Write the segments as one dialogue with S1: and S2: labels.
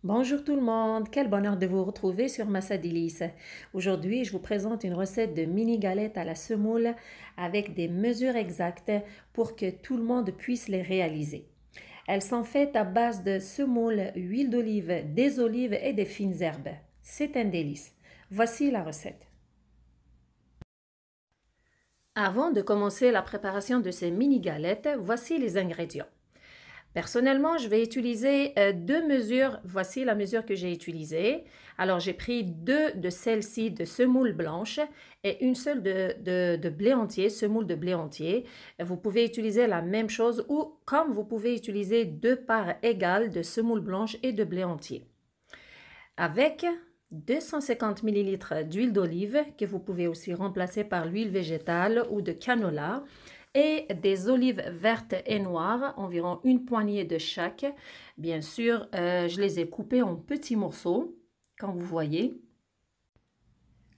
S1: Bonjour tout le monde, quel bonheur de vous retrouver sur Massa Délices. Aujourd'hui, je vous présente une recette de mini galettes à la semoule avec des mesures exactes pour que tout le monde puisse les réaliser. Elles sont faites à base de semoule, huile d'olive, des olives et des fines herbes. C'est un délice. Voici la recette. Avant de commencer la préparation de ces mini galettes, voici les ingrédients. Personnellement, je vais utiliser deux mesures. Voici la mesure que j'ai utilisée. Alors, j'ai pris deux de celles-ci de semoule blanche et une seule de blé entier, semoule de blé entier. Vous pouvez utiliser la même chose ou comme vous pouvez utiliser deux parts égales de semoule blanche et de blé entier. Avec 250 ml d'huile d'olive que vous pouvez aussi remplacer par l'huile végétale ou de canola et des olives vertes et noires, environ une poignée de chaque. Bien sûr, je les ai coupées en petits morceaux, comme vous voyez.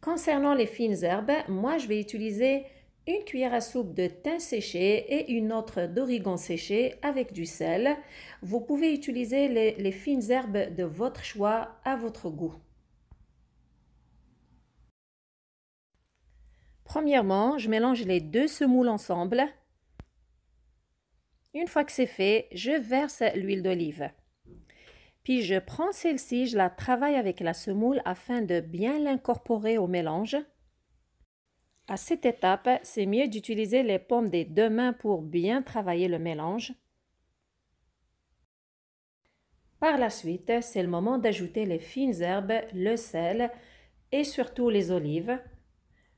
S1: Concernant les fines herbes, moi je vais utiliser une cuillère à soupe de thym séché et une autre d'origan séché avec du sel. Vous pouvez utiliser les fines herbes de votre choix à votre goût. Premièrement, je mélange les deux semoules ensemble. Une fois que c'est fait, je verse l'huile d'olive. Puis je prends celle-ci, je la travaille avec la semoule afin de bien l'incorporer au mélange. À cette étape, c'est mieux d'utiliser les paumes des deux mains pour bien travailler le mélange. Par la suite, c'est le moment d'ajouter les fines herbes, le sel et surtout les olives.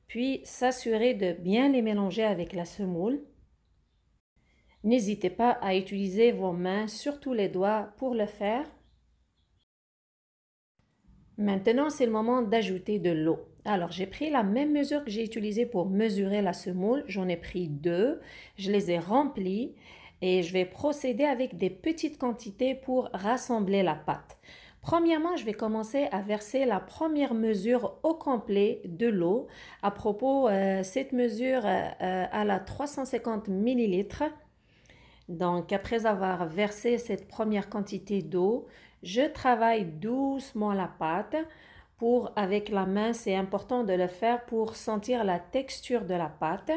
S1: Puis s'assurer de bien les mélanger avec la semoule. N'hésitez pas à utiliser vos mains, surtout les doigts, pour le faire. Maintenant, c'est le moment d'ajouter de l'eau. Alors, j'ai pris la même mesure que j'ai utilisée pour mesurer la semoule. J'en ai pris deux. Je les ai remplis et je vais procéder avec des petites quantités pour rassembler la pâte. Premièrement, je vais commencer à verser la première mesure au complet de l'eau. À propos, cette mesure à la 350 ml. Donc, après avoir versé cette première quantité d'eau, je travaille doucement la pâte. Avec la main, c'est important de le faire pour sentir la texture de la pâte.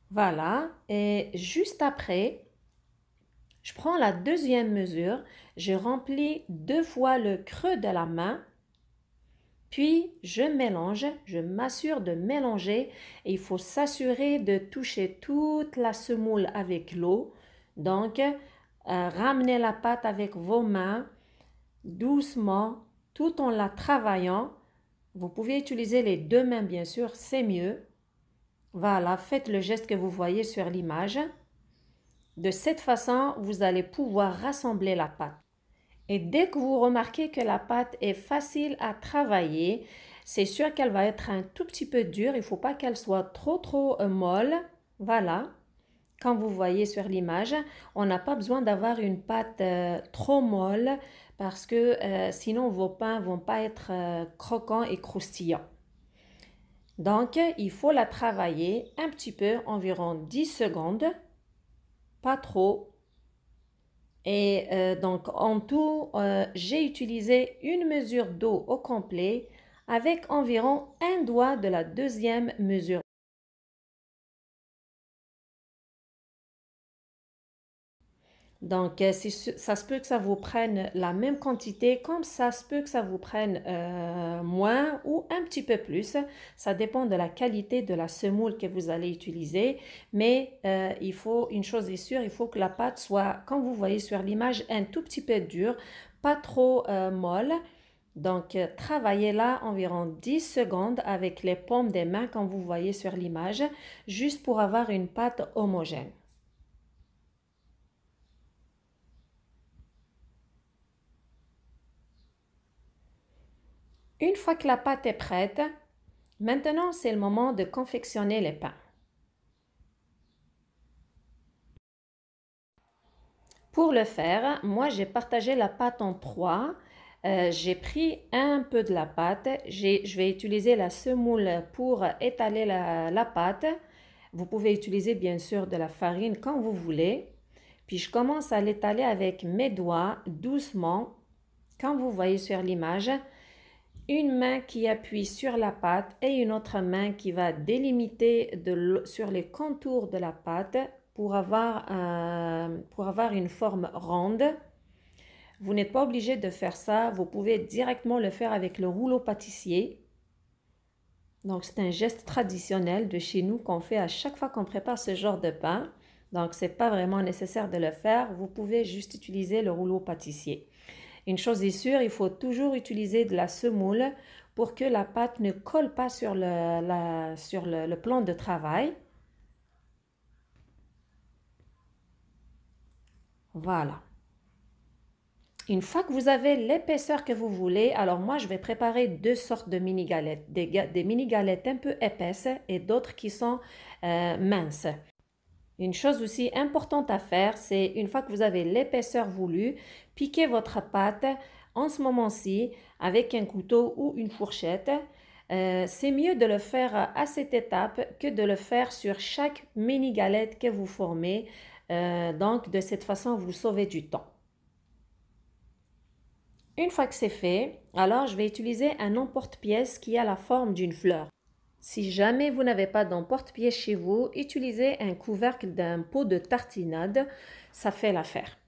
S1: Voilà. Et juste après, je prends la deuxième mesure. Je remplis deux fois le creux de la main. Puis, je mélange, je m'assure de mélanger et il faut s'assurer de toucher toute la semoule avec l'eau. Donc, ramenez la pâte avec vos mains doucement tout en la travaillant. Vous pouvez utiliser les deux mains bien sûr, c'est mieux. Voilà, faites le geste que vous voyez sur l'image. De cette façon, vous allez pouvoir rassembler la pâte. Et dès que vous remarquez que la pâte est facile à travailler, c'est sûr qu'elle va être un tout petit peu dure. Il ne faut pas qu'elle soit trop molle. Voilà. Comme vous voyez sur l'image, on n'a pas besoin d'avoir une pâte trop molle parce que sinon vos pains ne vont pas être croquants et croustillants. Donc, il faut la travailler un petit peu, environ 10 secondes, pas trop. Et donc, en tout, j'ai utilisé une mesure d'eau au complet avec environ un doigt de la deuxième mesure. Donc, ça se peut que ça vous prenne la même quantité, comme ça se peut que ça vous prenne moins ou un petit peu plus. Ça dépend de la qualité de la semoule que vous allez utiliser. Mais une chose est sûre, il faut que la pâte soit, comme vous voyez sur l'image, un tout petit peu dure, pas trop molle. Donc, travaillez là environ 10 secondes avec les paumes des mains, comme vous voyez sur l'image, juste pour avoir une pâte homogène. Une fois que la pâte est prête, maintenant c'est le moment de confectionner les pains. Pour le faire, moi j'ai partagé la pâte en trois. J'ai pris un peu de la pâte. Je vais utiliser la semoule pour étaler la pâte. Vous pouvez utiliser bien sûr de la farine quand vous voulez. Puis je commence à l'étaler avec mes doigts doucement. Comme vous voyez sur l'image, une main qui appuie sur la pâte et une autre main qui va délimiter sur les contours de la pâte pour avoir une forme ronde. Vous n'êtes pas obligé de faire ça, vous pouvez directement le faire avec le rouleau pâtissier. Donc c'est un geste traditionnel de chez nous qu'on fait à chaque fois qu'on prépare ce genre de pain. Donc ce n'est pas vraiment nécessaire de le faire, vous pouvez juste utiliser le rouleau pâtissier. Une chose est sûre, il faut toujours utiliser de la semoule pour que la pâte ne colle pas sur le plan de travail. Voilà. Une fois que vous avez l'épaisseur que vous voulez, alors moi je vais préparer deux sortes de mini-galettes. Des mini-galettes un peu épaisses et d'autres qui sont minces. Une chose aussi importante à faire, c'est une fois que vous avez l'épaisseur voulue, piquez votre pâte en ce moment-ci avec un couteau ou une fourchette. C'est mieux de le faire à cette étape que de le faire sur chaque mini-galette que vous formez. Donc de cette façon, vous sauvez du temps. Une fois que c'est fait, alors je vais utiliser un emporte-pièce qui a la forme d'une fleur. Si jamais vous n'avez pas d'emporte-pièce chez vous, utilisez un couvercle d'un pot de tartinade, ça fait l'affaire.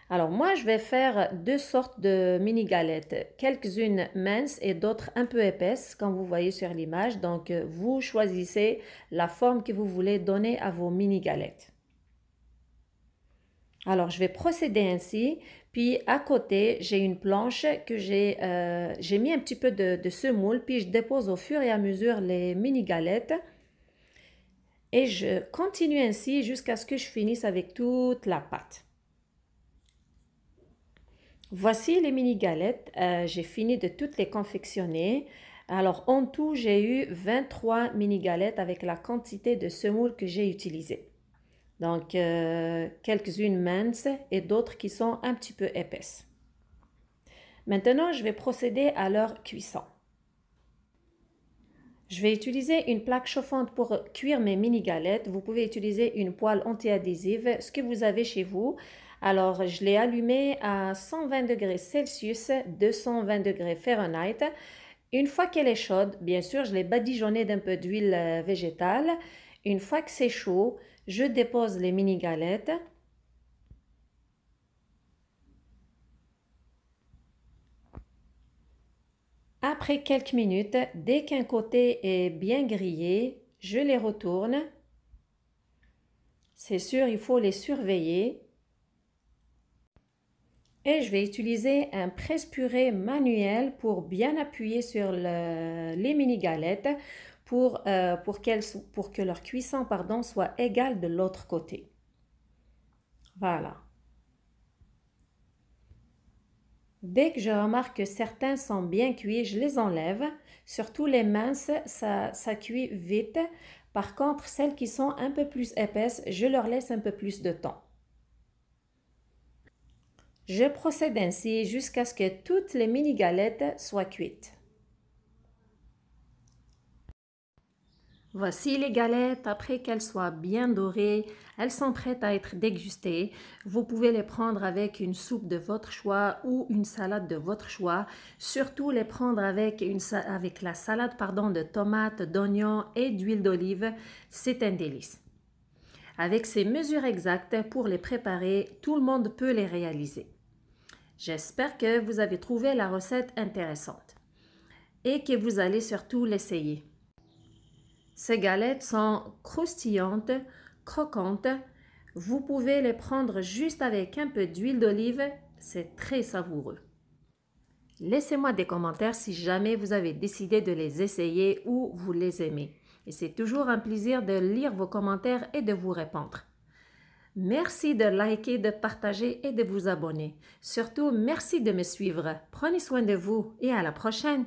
S1: Alors moi, je vais faire deux sortes de mini-galettes, quelques-unes minces et d'autres un peu épaisses, comme vous voyez sur l'image. Donc vous choisissez la forme que vous voulez donner à vos mini-galettes. Alors, je vais procéder ainsi. Puis, à côté, j'ai une planche que j'ai mis un petit peu de semoule. Puis, je dépose au fur et à mesure les mini-galettes. Et je continue ainsi jusqu'à ce que je finisse avec toute la pâte. Voici les mini-galettes. J'ai fini de toutes les confectionner. Alors, en tout, j'ai eu 23 mini-galettes avec la quantité de semoule que j'ai utilisée. Donc, quelques-unes minces et d'autres qui sont un petit peu épaisses. Maintenant, je vais procéder à leur cuisson. Je vais utiliser une plaque chauffante pour cuire mes mini-galettes. Vous pouvez utiliser une poêle anti-adhésive, ce que vous avez chez vous. Alors, je l'ai allumée à 120 degrés Celsius, 220 degrés Fahrenheit. Une fois qu'elle est chaude, bien sûr, je l'ai badigeonnée d'un peu d'huile végétale. Une fois que c'est chaud, je dépose les mini-galettes. Après quelques minutes, dès qu'un côté est bien grillé, je les retourne. C'est sûr, il faut les surveiller. Et je vais utiliser un presse-purée manuel pour bien appuyer sur les mini-galettes pour que leur cuisson soit égale de l'autre côté. Voilà. Dès que je remarque que certains sont bien cuits, je les enlève. Surtout les minces, ça cuit vite. Par contre, celles qui sont un peu plus épaisses, je leur laisse un peu plus de temps. Je procède ainsi jusqu'à ce que toutes les mini-galettes soient cuites. Voici les galettes, après qu'elles soient bien dorées, elles sont prêtes à être dégustées. Vous pouvez les prendre avec une soupe de votre choix ou une salade de votre choix. Surtout les prendre avec la salade de tomates, d'oignons et d'huile d'olive. C'est un délice. Avec ces mesures exactes pour les préparer, tout le monde peut les réaliser. J'espère que vous avez trouvé la recette intéressante et que vous allez surtout l'essayer. Ces galettes sont croustillantes, croquantes. Vous pouvez les prendre juste avec un peu d'huile d'olive. C'est très savoureux. Laissez-moi des commentaires si jamais vous avez décidé de les essayer ou vous les aimez. Et c'est toujours un plaisir de lire vos commentaires et de vous répondre. Merci de liker, de partager et de vous abonner. Surtout, merci de me suivre. Prenez soin de vous et à la prochaine.